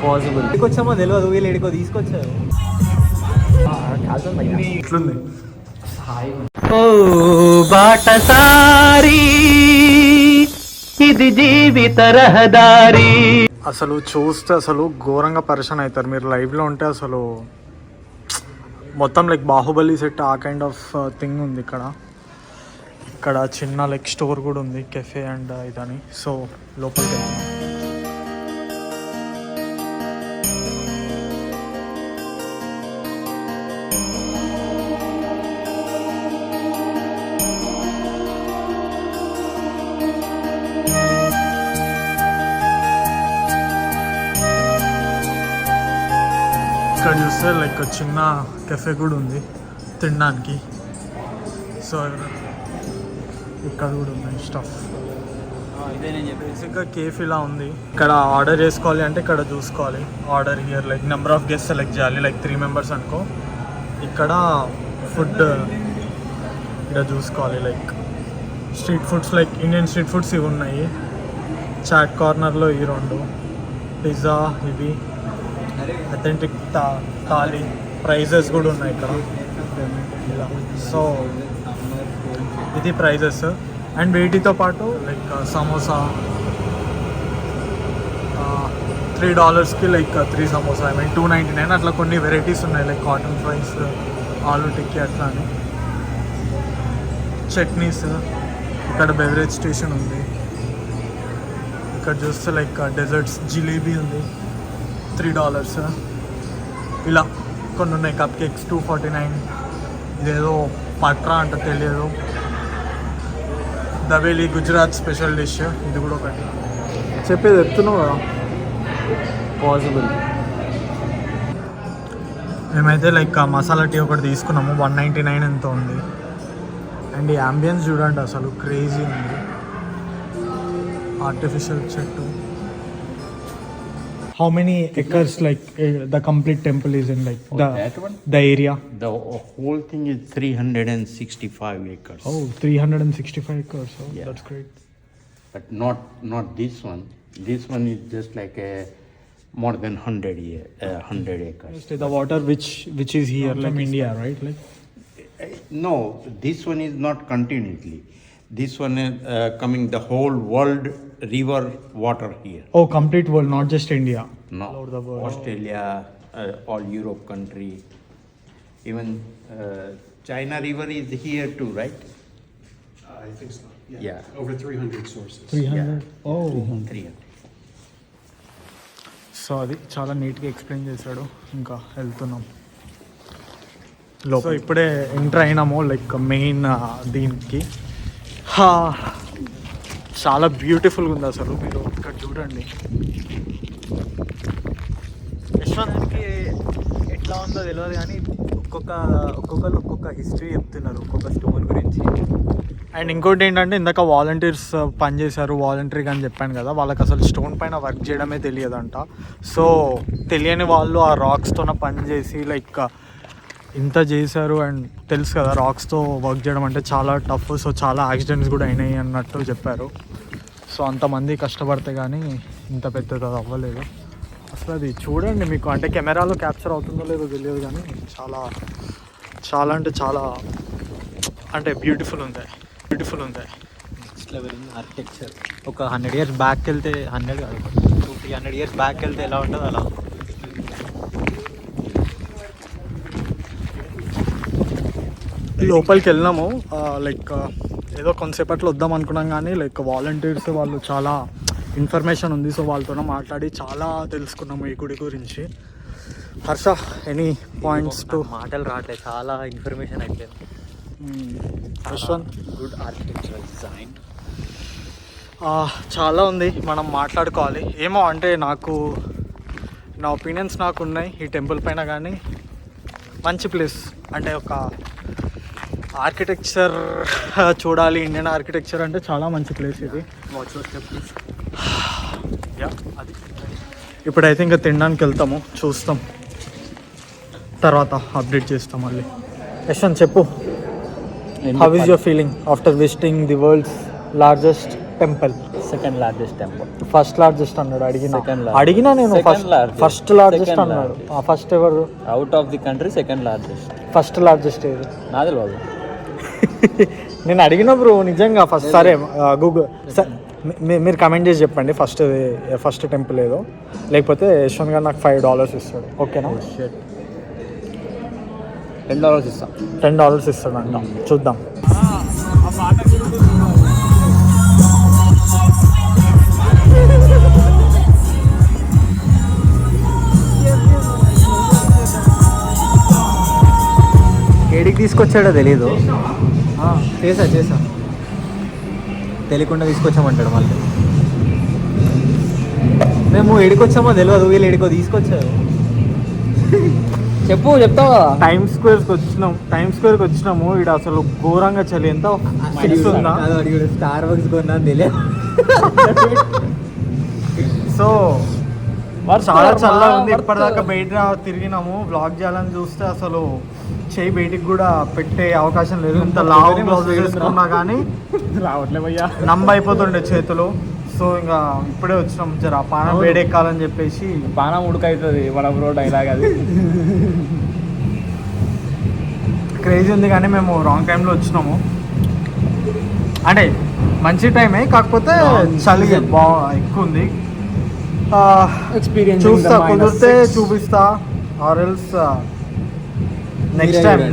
Possible. వచ్చామో తెలియదు, వీళ్ళు ఎడికో తీసుకొచ్చారు. ఎట్లుంది? ఓ బాటసారి ఇది జీవిత రహదారి. అసలు చూస్తే అసలు ఘోరంగా పరిచయం అవుతారు మీరు లైవ్లో ఉంటే. అసలు మొత్తం లైక్ బాహుబలి సెట్ ఆ కైండ్ ఆఫ్ థింగ్ ఉంది ఇక్కడ. ఇక్కడ చిన్న లైక్ స్టోర్ కూడా ఉంది, కెఫే అండ్ ఇదని. సో లోపలికి వెళ్తున్నాం. ఇక్కడ చూస్తే లైక్ చిన్న కెఫే కూడా ఉంది తినడానికి. సో ఇక్కడ కూడా ఉన్నాయి స్టఫ్. బేసిక్గా కేఫ్ ఇలా ఉంది. ఇక్కడ ఆర్డర్ చేసుకోవాలి అంటే ఇక్కడ చూసుకోవాలి order here, like number of guest select చేయాలి. లైక్ 3 members అనుకో. ఇక్కడ ఫుడ్ ఇక్కడ చూసుకోవాలి. Like street foods, like Indian street foods ఇవి ఉన్నాయి. చాట్ కార్నర్లో ఈ 2 పిజ్జా, ఇవి అథెంటిక్ థాలీ. ప్రైజెస్ కూడా ఉన్నాయి ఇక్కడ ఇలా. సో ఇది ప్రైజెస్. అండ్ వీటితో పాటు లైక్ సమోసా $3కి లైక్ 3 సమోసా, ఐ మీన్ $2.99 అట్లా కొన్ని వెరైటీస్ ఉన్నాయి. Like cotton fries, aloo tikki అట్లా అని. చట్నీస్. ఇక్కడ బెవరేజ్ స్టేషన్ ఉంది. ఇక్కడ చూస్తే లైక్ డెజర్ట్స్, జిలేబీ ఉంది $3. ఇలా కొన్ని ఉన్నాయి. Cup cakes $2.49. ఇదేదో పట్రా అంట తెలియదు. దవేలి గుజరాత్ స్పెషల్ డిష్, ఇది కూడా ఒకటి. చెప్పేది చెప్తున్నావు కదా, పాసిబుల్. మేమైతే లైక్ మసాలా టీ ఒకటి తీసుకున్నాము, $1.99 ఎంత ఉంది. అండ్ ఈ అంబియన్స్ చూడండి అసలు క్రేజీ ఉంది. ఆర్టిఫిషియల్ చెట్టు. How many acres like the complete temple is in, like that one? the area? The whole thing is 365 acres. Oh, 365 acres. Oh, Yeah. that's great. But not this one. This one is just like a more than 100 acres. The water which is here, like India, right? Like No, this one is not continuously. This one is coming the whole world river water here. oh, complete world, not just India. No, All over the world. Australia, all Europe country, even China river is here too, right? I think so. Yeah. Over 300 sources. 300. Oh. 300. So అది చాలా నీట్గా explain చేశాడు. ఇంకా వెళ్తున్నాం so ఇప్పుడే enter అయినాము like main దీనికి. చాలా బ్యూటిఫుల్గా ఉంది అసలు. మీరు ఇక్కడ చూడండి. యశ్వంత్కి ఎట్లా ఉందో తెలియదు కానీ ఒక్కొక్కరు ఒక్కొక్క హిస్టరీ చెప్తున్నారు, ఒక్కొక్క స్టోన్ గురించి. అండ్ ఇంకోటి ఏంటంటే ఇందాక వాలంటీర్స్ పనిచేశారు, వాలంటరీగా అని చెప్పాను కదా, వాళ్ళకి అసలు స్టోన్ పైన వర్క్ చేయడమే తెలియదంట. సో తెలియని వాళ్ళు ఆ రాక్స్తోన పని చేసి లైక్ ఇంత చేశారు. అండ్ తెలుసు కదా రాక్స్తో వర్క్ చేయడం అంటే చాలా టఫ్. సో చాలా యాక్సిడెంట్స్ కూడా అయినాయి అన్నట్టు చెప్పారు. సో అంతమంది కష్టపడితే కానీ ఇంత పెద్దది అది అవ్వలేదు. అసలు అది చూడండి, మీకు అంటే కెమెరాలో క్యాప్చర్ అవుతుందో లేదో తెలియదు కానీ చాలా చాలా అంటే చాలా అంటే బ్యూటిఫుల్ ఉంది. Next level architecture. ఒక 100 years బ్యాక్ వెళ్తే, 100 కాదు 200-300 years బ్యాక్ వెళ్తే ఎలా ఉంటుందో అలా. లోపలికి వెళ్ళినాము. లైక్ ఏదో కొంతసేపట్లో వద్దాం అనుకున్నాం కానీ లైక్ వాలంటీర్స్ వాళ్ళు చాలా ఇన్ఫర్మేషన్ ఉంది. సో వాళ్ళతో మాట్లాడి చాలా తెలుసుకున్నాము ఈ గుడి గురించి. Harsha, any points to? మాటలు రావట్లేదు, చాలా ఇన్ఫర్మేషన్ అయిపోయింది. యశ్వంత్, గుడ్ ఆర్కిటెక్చరల్ డిజైన్ చాలా ఉంది, మనం మాట్లాడుకోవాలి. ఏమో అంటే నాకు నా ఒపీనియన్స్ నాకు ఉన్నాయి ఈ టెంపుల్ పైన. కానీ మంచి ప్లేస్ అంటే ఒక ఆర్కిటెక్చర్ చూడాలి, ఇండియన్ ఆర్కిటెక్చర్ అంటే చాలా మంచి ప్లేస్ ఇది. అది ఇప్పుడైతే ఇంకా తినడానికి వెళ్తాము, చూస్తాం, తర్వాత అప్డేట్ చేస్తాం మళ్ళీ. యశ్వంత్ చెప్పు, how is your feeling after visiting the world's largest temple? Second largest temple. First largest అన్నాడు. Second largest. అడిగినా నేను Second largest. First largest Second అన్నాడు. largest. ఫస్ట్ ఎవరు? Out of the country second largest. First largest ఏది? నాది బాబు. నేను అడిగిన bro నిజంగా ఫస్ట్. సరే గూగుల్ మీరు కమెంట్ చేసి చెప్పండి ఫస్ట్ టెంపుల్ ఏదో, లేకపోతే యశ్వంత్ గారు నాకు $5 ఇస్తాడు. ఓకేనా? $10 ఇస్తాం. $10 ఇస్తాడంట. చూద్దాం. ఏడికి తీసుకొచ్చాడో తెలీదు. చేసా తెలియకుండా తీసుకొచ్చామంటాడు మళ్ళీ. మేము ఏడికి వచ్చామో తెలియదు, వీళ్ళు ఏడికో తీసుకొచ్చారు. చెప్తావా? టైమ్స్ స్క్వేర్కి వచ్చినాము. ఇక్కడ అసలు ఘోరంగా చలి. ఎంత 6 ఉందా? స్టార్ బక్స్ కొన్నా తెలియదు. సో చాలా చల్లగా ఉంది. ఇప్పటిదాకా బయట తిరిగినాము. బ్లాగ్ చేయాలని చూస్తే అసలు చేయి బయటికి కూడా పెట్టే అవకాశం లేదు. ఇంత లావు గ్లౌజ్ వేసుకున్నా కానీ రావట్లేవయ్యా, నంబ అయిపోతుండే చేతులు. సో ఇంకా ఇప్పుడే వచ్చినాం, జర పానం వేడెక్కాలని చెప్పేసి. పానం ఉడకవుతుంది మన రోడ్ డైలాగ్ అది. క్రేజీ ఉంది కానీ మేము రాంగ్ టైంలో వచ్చినాము. అంటే మంచి టైమే, కాకపోతే చలి ఎక్కువ ఉంది. ఎక్స్పీరియన్స్ చూస్తా, కుదిరితే చూపిస్తా. ఆర్ ఎల్స్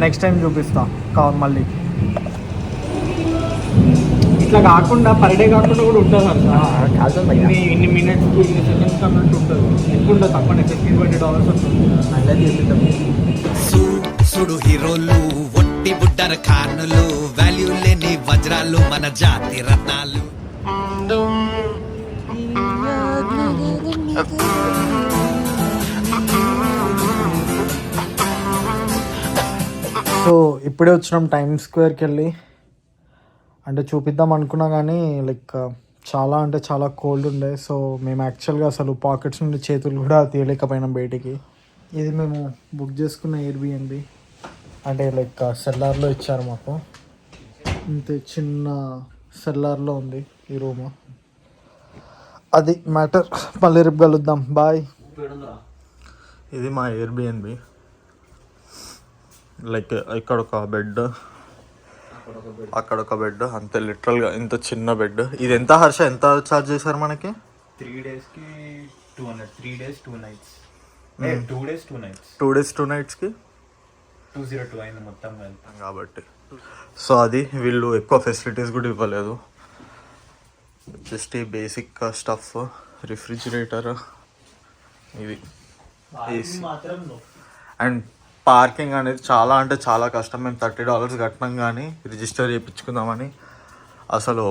నెక్స్ట్ టైం చూపిస్తా కావాలి మళ్ళీ. ఇట్లా కాకుండా పర్ డే కాకుండా కూడా ఉంటుంది. ఇన్ని మినిట్స్కి ఇన్ని సెకండ్స్ అన్నట్టు ఉంటుంది. ఎక్కువ ఉంటుంది, తక్కువ $15-20 వస్తుంది. సుడు హీరోలు ఒట్టి బుడ్డర ఖానులు, వాల్యూ లేని వజ్రాలు మన జాతి రత్నాలు. సో ఇప్పుడే వచ్చినాం టైమ్స్ స్క్వేర్కి వెళ్ళి. అంటే చూపిద్దాం అనుకున్నా కానీ లైక్ చాలా అంటే చాలా కోల్డ్ ఉండే. సో మేము యాక్చువల్గా అసలు పాకెట్స్ నుండి చేతులు కూడా తీయలేకపోయినాం బయటికి. ఇది మేము బుక్ చేసుకున్న ఎయిర్బిఎన్బి. అంటే లైక్ సెల్లార్లో ఇచ్చారు మాకు. ఇంతే చిన్న సెల్లార్లో ఉంది ఈ రూమ్. అది మ్యాటర్. మళ్ళీ రేపు కలుద్దాం. బాయ్. ఇది మా ఎయిర్బిఎన్బి. లైక్ ఇక్కడ ఒక బెడ్, అక్కడ ఒక బెడ్, అంతే. లిటరల్గా ఇంత చిన్న బెడ్. ఇది ఎంత హర్ష, ఎంత ఛార్జ్ చేశారు మనకి? 3 daysకి 200. 3 days 2 nights. 2 days 2 nights. 2 days 2 nightsకి 202 అయింది మొత్తం వెళ్తాం కాబట్టి. సో అది వీళ్ళు ఎక్కువ ఫెసిలిటీస్ కూడా ఇవ్వలేదు. జస్ట్ ఈ బేసిక్ స్టఫ్, రిఫ్రిజిరేటర్, ఇది ఏసీ. అండ్ పార్కింగ్ అనేది చాలా అంటే చాలా కష్టం. మేము $30 కట్టినాం కానీ రిజిస్టర్ చేయించుకుందామని అసలు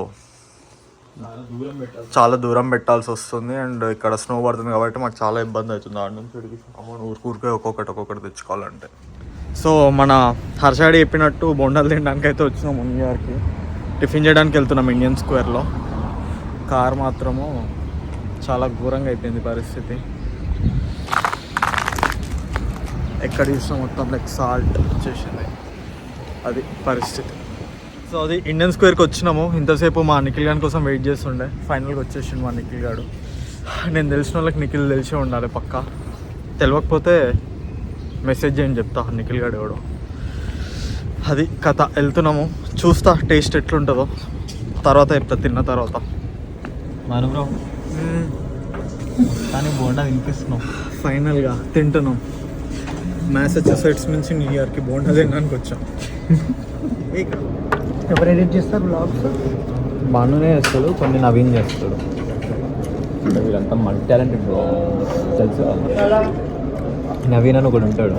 చాలా దూరం పెట్టాల్సి వస్తుంది. అండ్ ఇక్కడ స్నో పడుతుంది కాబట్టి మాకు చాలా ఇబ్బంది అవుతుంది. ఆడ నుంచి ఊరికే ఒక్కొక్కటి తెచ్చుకోవాలంటే. సో మన హర్షాడి చెప్పినట్టు బొండాలు తినడానికి అయితే వచ్చినాము న్యూయార్క్కి. టిఫిన్ చేయడానికి వెళ్తున్నాం ఇండియన్ స్క్వేర్లో. కార్ మాత్రము చాలా ఘోరంగా అయిపోయింది పరిస్థితి. ఎక్కడ చూసినా మొత్తం లైక్ సాల్ట్ వచ్చేసింది, అది పరిస్థితి. సో అది ఇండియన్ స్క్వేర్కి వచ్చినాము. ఇంతసేపు మా నిఖిల్ గారి కోసం వెయిట్ చేస్తుండే. ఫైనల్గా వచ్చేసిండు మా నిఖిల్ గారు. నేను తెలిసిన వాళ్ళకి నిఖిల్ తెలిసే ఉండాలి పక్కా. తెలియకపోతే మెసేజ్ చేయని చెప్తా నిఖిల్ గారు ఎవడో. అది కథ. వెళ్తున్నాము, చూస్తా టేస్ట్ ఎట్లుంటుందో తర్వాత చెప్తా తిన్న తర్వాత. మనం బ్రో కానీ బోండా వినిపిస్తున్నాం. ఫైనల్గా తింటున్నాం. మ్యాసచ్యూసెట్స్ నుంచి న్యూయార్క్కి బోండా తినడానికి వచ్చాం. ఎవరు ఎడిట్ చేస్తారు బ్లాగ్స్? బాగానే చేస్తాడు, కొన్ని నవీన్ చేస్తాడు. వీళ్ళంతా మల్టీ టాలెంటెడ్ బ్రో, తెలుసు. నవీన్ అని ఒకడు ఉంటాడు,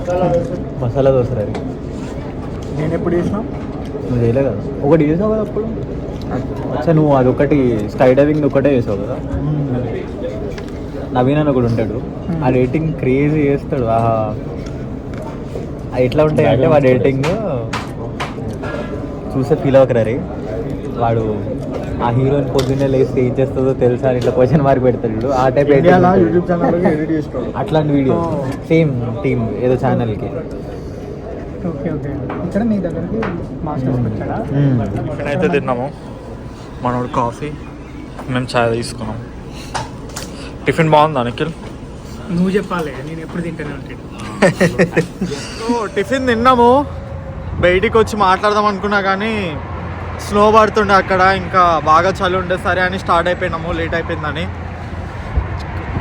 మసాలా దోశ. నేను ఎప్పుడు చేసినా? నువ్వు చేయలే కదా, ఒకటి చేసావు కదా అప్పుడు. అచ్చా నువ్వు అదొకటి స్కై డైవింగ్ ఒకటే చేసావు కదా. నవీన్ అని ఒకడు ఉంటాడు, ఆ రేటింగ్ క్రేజీ చేస్తాడు. ఎట్లా ఉంటాయి అంటే వాడు రేటింగ్ చూస్తే ఫీల్ అవ్వకరా రే. వాడు ఆ హీరోయిన్ పొద్దున్నే లేస్తే ఏం చేస్తుందో తెలుసా అని ఇట్లా క్వశ్చన్ మార్క్ పెడతాడు. ఆ టైప్ యూట్యూబ్ ఛానల్ ఎడిట్ చేస్తాడు. అట్లాంటి వీడియో సేమ్ టీమ్ ఏదో ఛానల్కి. Okay okay. ఇక్కడ మీ దగ్గరికి మాస్టర్స్ వచ్చాడా? ఇక్కడైతే తిన్నాము. మనోడు కాఫీ, మేము చాయ్ తీసుకున్నాం. టిఫిన్ బాగుందా నిఖిల్? నువ్వు చెప్పాలి, నేను ఎప్పుడు తింటానే ఉంటాను. టిఫిన్ తిన్నాము, బయటికి వచ్చి మాట్లాడదాం అనుకున్నా కానీ స్నో పడుతుండే అక్కడ, ఇంకా బాగా చలి ఉండే. సరే అని స్టార్ట్ అయిపోయినాము, లేట్ అయిపోయిందని.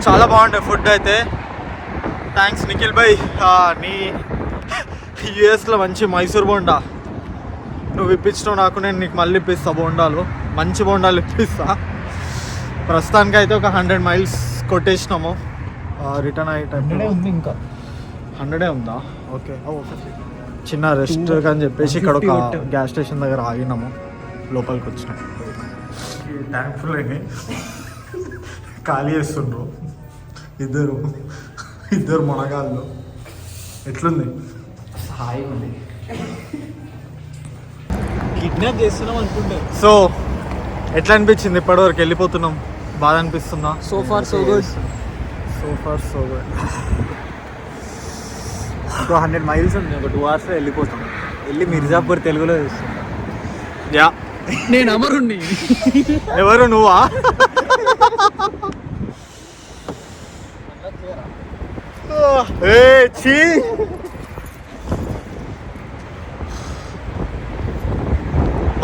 చాలా బాగుండే ఫుడ్ అయితే. థ్యాంక్స్ నిఖిల్ భాయ్. నీ యూఎస్లో మంచి మైసూర్ బోండా నువ్వు ఇప్పించినావు నాకు, నేను నీకు మళ్ళీ ఇప్పిస్తా బోండాలు, మంచి బోండాలు ఇప్పిస్తా. ప్రస్తుతానికి అయితే ఒక 100 మైల్స్ కొట్టేసినాము. రిటర్న్ అయ్యేటప్పుడు ఉంది ఇంకా 100 ఉందా? ఓకే. చిన్న రెస్ట్ అని చెప్పేసి ఇక్కడ ఒక గ్యాస్ స్టేషన్ దగ్గర ఆగినాము, లోపలికి వచ్చినాం. థ్యాంక్ఫుల్ అయినాయి, ఖాళీ చేస్తుండ్రు ఇద్దరు మొనగాళ్ళు. ఎట్లుంది? హాయిగా ఉంది. కిడ్నాప్ చేస్తున్నాం అనుకుంటే. సో ఎట్లా అనిపించింది ఇప్పటివరకు? వెళ్ళిపోతున్నాం, బాధ అనిపిస్తుందా? So far so good. ఇంకో 100 మైల్స్ ఉంది, ఒక 2 hours వెళ్ళిపోతాం. వెళ్ళి మిర్జాపూర్ తెలుగులో చూస్తాం. యా, నేను అమరుణ్ణి. ఎవరు నువ్వా?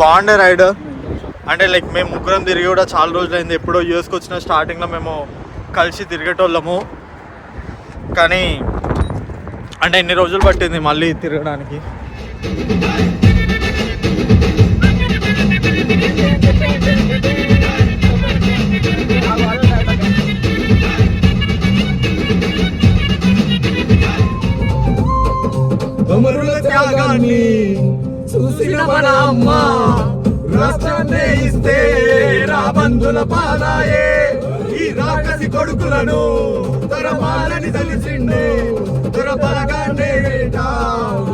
బాగుండే రైడ్. అంటే లైక్ మేము ముగ్గురం తిరిగి కూడా చాలా రోజులైంది. ఎప్పుడో యూఎస్కి వచ్చిన స్టార్టింగ్లో మేము కలిసి తిరిగేటోళ్ళము, కానీ అంటే ఎన్ని రోజులు పట్టింది మళ్ళీ తిరగడానికి. చూసిన మన అమ్మ రాష్ట్రాన్నే ఇస్తే రాబంధుల పాలాయే, ఈ రాకసి కొడుకులను తరమాలని తెలిసిండు, దురబలగానే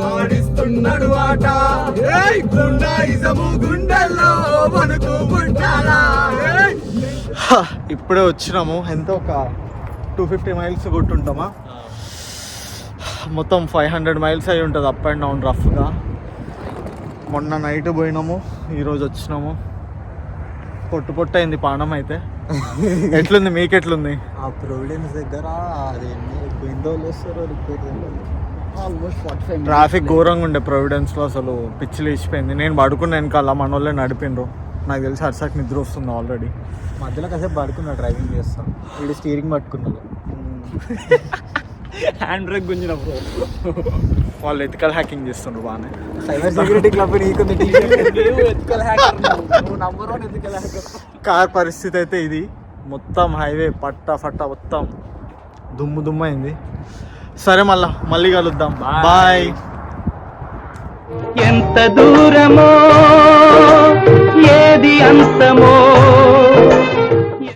ఆడిస్తున్నాడు ఆట. గుండాయిజము గుండెల్లో మనకు పుట్టాలా. ఇప్పుడే వచ్చినాము, ఎంతో ఒక 250 మైల్స్ కొట్టుంటామా, మొత్తం 500 మైల్స్ అయి ఉంటుంది అప్ అండ్ డౌన్ రఫ్గా. మొన్న నైట్ పోయినాము, ఈరోజు వచ్చినాము. పొట్టు అయింది పానం అయితే. ఎట్లుంది మీకు? ఎట్లుంది? ఆ ప్రొవిడెన్స్ దగ్గర అది విండోలు వస్తారో ఆల్మోస్ట్ 45 ట్రాఫిక్ ఘోరంగా ఉండే ప్రొవిడెన్స్లో, అసలు పిచ్చి లేచిపోయింది. నేను పడుకున్న వెనకాల మన వాళ్ళే నడిపిండ్రు. నాకు తెలిసి హర్షాకి నిద్ర వస్తుంది ఆల్రెడీ. మధ్యలో కాసేపు పడుకున్నా, డ్రైవింగ్ చేస్తాం. వీడు స్టీరింగ్ పట్టుకున్నాడు, హ్యాండ్ బ్రేక్ గుంజినప్పుడు. వాళ్ళు ఎథికల్ హ్యాకింగ్ చేస్తుండ్రు బాగానే. సైబర్ సెక్యూరిటీ క్లబ్ నీకుంది. ఎథికల్ హ్యాకర్, నువ్వు నంబర్ 1 ఎథికల్ హ్యాకర్. కార్ పరిస్థితి అయితే ఇది. మొత్తం హైవే పట్టా మొత్తం దుమ్ము అయింది. సరే, మళ్ళీ కలుద్దాం. బాయ్. ఎంత దూరమో